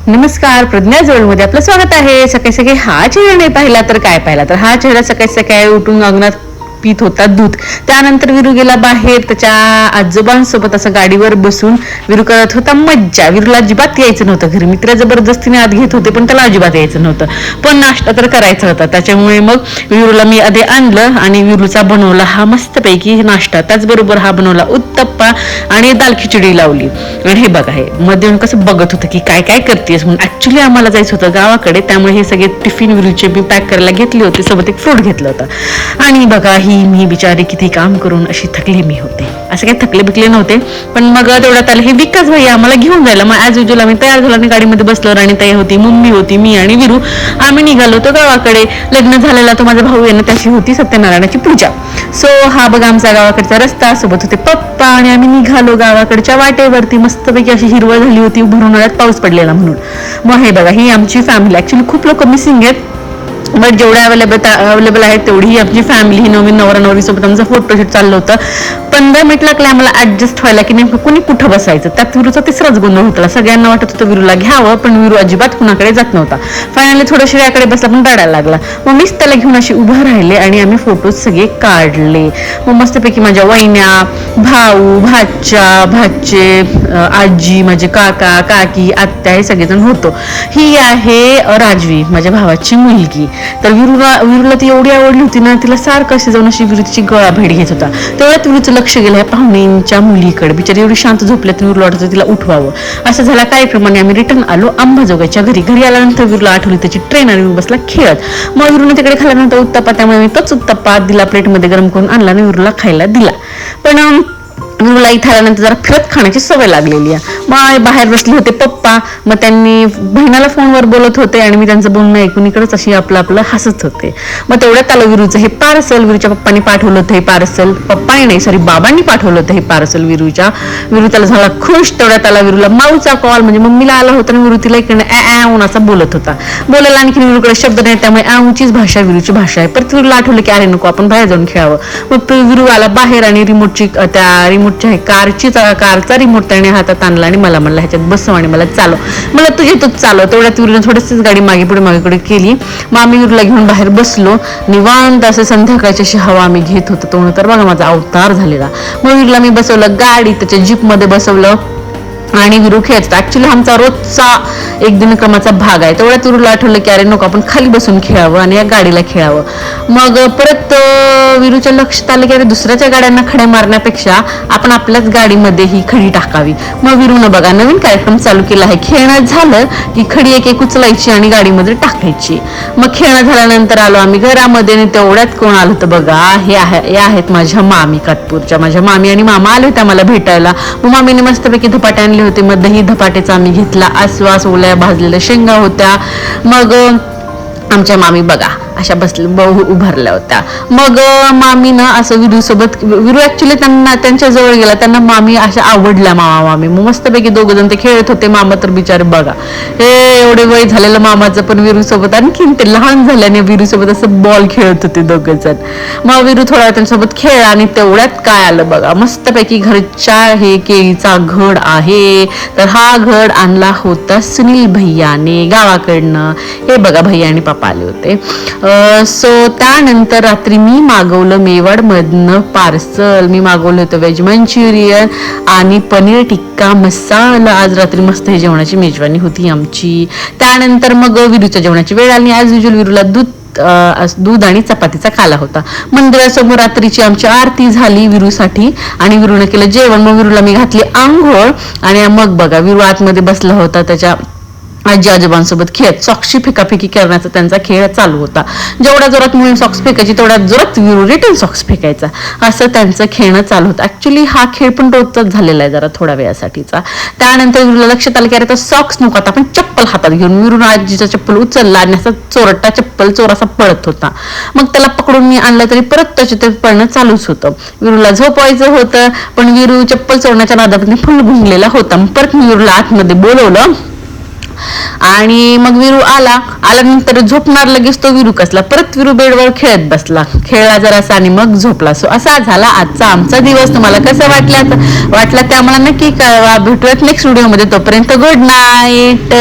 नमस्कार, प्रज्ञा जोडमध्ये आपलं स्वागत आहे. सकाळी सकाळी हा चेहरा नाही पाहिला तर काय पाहिला, तर हा चेहरा सकाळी सकाळी उठून अंगणात पीत होता दूध. त्यानंतर विरू गेला बाहेर, त्याच्या आजोबांसोबत असं गाडीवर बसून विरू करत होता मज्जा. विरूला अजिबात यायचं नव्हतं घरी, मित्र जबरदस्तीने आत घेत होते पण त्याला अजिबात यायचं नव्हतं, पण नाश्ता तर करायचा होता. त्याच्यामुळे मग विरूला मी आधी आणलं आणि विरूचा बनवला हा मस्तपैकी नाश्ता. त्याचबरोबर हा बनवला उत्तप्पा आणि दाल खिचडी लावली. आणि हे बघा, हे मध्ये येऊन कसं बघत होतं की काय काय करतेस म्हणून. ऍक्च्युली आम्हाला जायचं होतं गावाकडे, त्यामुळे हे सगळे टिफिन विरूचे मी पॅक करायला घेतले होते, सोबत एक फ्रूट घेतलं होतं. आणि बघा मी बिचारी किती काम करून अशी थकली मी होते. असे काही थकले बिकले नव्हते, पण मग तेवढ्यात आलं हे विकास भाई आम्हाला घेऊन जायला. मग ॲज युजल आम्ही तयार झालो आणि गाडीमध्ये बसलो. राणीताई होती, मम्मी होती, मी आणि विरू आम्ही निघालो होतो गावाकडे. लग्न झालेला तो माझा भाऊ आहे ना, त्याची होती सत्यनारायणाची पूजा. सो हा बघा आमचा गावाकडचा रस्ता, सोबत होते पप्पा आणि आम्ही निघालो गावाकडच्या वाटेवरती. मस्तपैकी अशी हिरवळ झाली होती, भरून उन्हाळ्यात पाऊस पडलेला म्हणून. मग हे बघा ही आमची फॅमिली. ऍक्च्युली खूप लोक मिसिंग आहेत, बट जेवढे अवेलेबल आहेत तेवढी आमची फॅमिली. ही नवीन नवरा नवरी सोबत आमचं फोटोशूट चाललं होतं. 15 मिनिट लागले आम्हाला ऍडजस्ट व्हायला की नेमकं कुणी कुठं बसायचं. त्यात विरूचा तिसराच गोंधळ होता. सगळ्यांना वाटत होतं विरूला घ्यावं, पण विरू अजिबात कुणाकडे जात नव्हता. फायनली थोडं श्रेयाकडे बसला पण रडायला लागला. मग मीच त्याला घेऊन अशी उभं राहिले आणि आम्ही फोटोज सगळे काढले. मग मस्तपैकी माझ्या वहिन्या, भाऊ, भाचे, आजी, माझे काका काकी, आत्या हे सगळेजण होतो. ही आहे राजवी, माझ्या भावाची मुलगी. तर विरूला ती एवढी आवडली होती ना, तिला सारखं अशी जाऊन अशी विरूची गळा भेट घेत होता. तेवढ्यात विरूचं लक्ष गेलं ह्या पाहुण्यांच्या मुलीकडे. बिचारी एवढी शांत झोपल्यात, विरूला वाटत तिला उठवावं. असं झाला कार्यक्रमाने आम्ही रिटर्न आलो अंबाजोगाईच्या घरी. घरी आल्यानंतर विरूला आठवली त्याची ट्रेन आणि विरू बसला खेळत. मग विरूने तिकडे खाल्यानंतर उत्तप्पा, त्यामुळे मी तोच उत्तप्पा दिला, प्लेटमध्ये गरम करून आणला आणि विरूला खायला दिला. पण विरूला इथे आल्यानंतर जरा फिरत खाण्याची सवय लागलेली आहे. मग बाहेर बसले होते पप्पा, मग त्यांनी बहिणाला फोनवर बोलत होते आणि मी त्यांचं बोलणं ऐकून इकडंच अशी आपलं हसत होते. मग तेवढ्यात आलं विरूचं हे पार्सल. विरूच्या पप्पांनी पाठवलं होतं हे पार्सल. पप्पाने नाही, सॉरी, बाबांनी पाठवलं होतं हे पार्सल विरूच्या. विरू त्याला झाला खुश. तेवढ्यात आला विरूला माऊचा कॉल, म्हणजे मम्मीला आला होता आणि विरू तिला इकडे ऊन असा बोलत होता. बोलायला आणखी विरूकडे शब्द नाही, त्यामुळे ऊंचीच भाषा विरूची भाषा आहे. परत विरूला आठवलं की अरे नको, आपण बाहेर जाऊन खेळावं. मग विरू आला बाहेर आणि कारचा रिमोट त्याने हातात आणला आणि मला म्हणला ह्याच्यात बसव आणि मला चालव. मला तूच चालव. तेवढ्यात विरूने थोडीशीच गाडी मागे पुढे केली. मग आम्ही विरूला घेऊन बाहेर बसलो. निवांत असं संध्याकाळची अशी हवा आम्ही घेत होतो. तर बघा माझा अवतार झालेला. मग विरूला मी बसवलं गाडी, त्याच्या जीपमध्ये बसवलं आणि विरू खेळायचा. ऍक्च्युली आमचा रोजचा एक दिनक्रमाचा भाग आहे. तेवढ्यात विरूला आठवलं की अरे नको, आपण खाली बसून खेळावं आणि या गाडीला खेळावं. मग परत विरूच्या लक्षात आलं की अरे दुसऱ्याच्या गाड्यांना खड्या मारण्यापेक्षा आपण आपल्याच गाडीमध्ये ही खडी टाकावी. मग विरूनं बघा नवीन कार्यक्रम चालू केला आहे. खेळणं झालं की खडी एक उचलायची आणि गाडीमध्ये टाकायची. मग खेळणं झाल्यानंतर आलो आम्ही घरामध्ये आणि तेवढ्यात कोण आलं होतं बघा, हे आहेत माझ्या मामी कातपूरच्या. माझ्या मामी आणि मामा आले होते आम्हाला भेटायला. मग मामीने मस्तपैकी धपाटे आणले होते. मग दही धपाटेचा आम्ही घेतला आस्वास. ओल्या भाजलेल्या शेंगा होत्या. मग आमच्या मामी बघा अशा उभारल्या होत्या. मग मामीनं असं विरू ऍक्च्युली त्यांच्या जवळ गेला. त्यांना मामी अशा आवडल्या, मामी. मग मस्तपैकी दोघं जण ते खेळत होते. मामा तर बिचारे बघा, हे एवढे वय झालेलं मामाचं पण विरू सोबत आणखीन ते लहान झाल्याने विरू सोबत असं बॉल खेळत होते दोघं जण. मग विरू थोडा त्यांच्यासोबत खेळला आणि तेवढ्यात काय आलं बघा, मस्तपैकी घरच्या हे केळीचा घड आहे. तर हा घड आणला होता सुनील भैयाने गावाकडनं. हे बघा भैया आणि पापा आले होते. सो त्यानंतर रात्री मी मागवलं मेवाड मधनं पार्सल. मी मागवलं होतं व्हेज मंचुरियन आणि पनीर टिक्का मसाला. आज रात्री मस्त हे जेवणाची मेजवानी होती आमची. त्यानंतर मग विरूच्या जेवणाची वेळ आली. ॲज युजल विरूला दूध आणि चपातीचा खाला होता. मंदिरासमोर रात्रीची आमची आरती झाली विरूसाठी आणि विरूने केलं जेवण. मग विरूला मी घातली आंघोळ आणि मग बघा विरू आतमध्ये बसला होता त्याच्या आजी आजोबांसोबत खेळत. सॉक्सची फेकाफेकी करण्याचा त्यांचा खेळ चालू होता. जेवढ्या जोरात मुली सॉक्स फेकायची तेवढ्या जोरात विरू रिटर्न सॉक्स फेकायचा. असं त्यांचं खेळणं चालू होतं. ऍक्च्युली हा खेळ पण रोजचाच झालेला आहे जरा थोड्या वेळासाठीचा. त्यानंतर विरूला लक्षात आलं की अरे तर सॉक्स नको, आता आपण चप्पल हातात घेऊन विरून आजीचा चप्पल उचलला आणि असा चोरटा चोर असा पळत होता. मग त्याला पकडून मी आणलं तरी परत त्याचे ते पळणं चालूच होतं. विरूला झोपवायचं होतं पण विरू चप्पल चोरण्याच्या नादामध्ये फुल गुंगलेला होता. मग परत मी विरूला आतमध्ये बोलवलं आणि मग विरू आल्यानंतर झोपणार लगेच तो विरू कसला. परत विरू बेडवर खेळत बसला, खेळला जरासा आणि मग झोपला. सो असा झाला आजचा आमचा दिवस. तुम्हाला कसं वाटला ते आम्हाला नक्की कळवा. भेटूयात नेक्स्ट व्हिडिओमध्ये. तोपर्यंत गुड नाईट.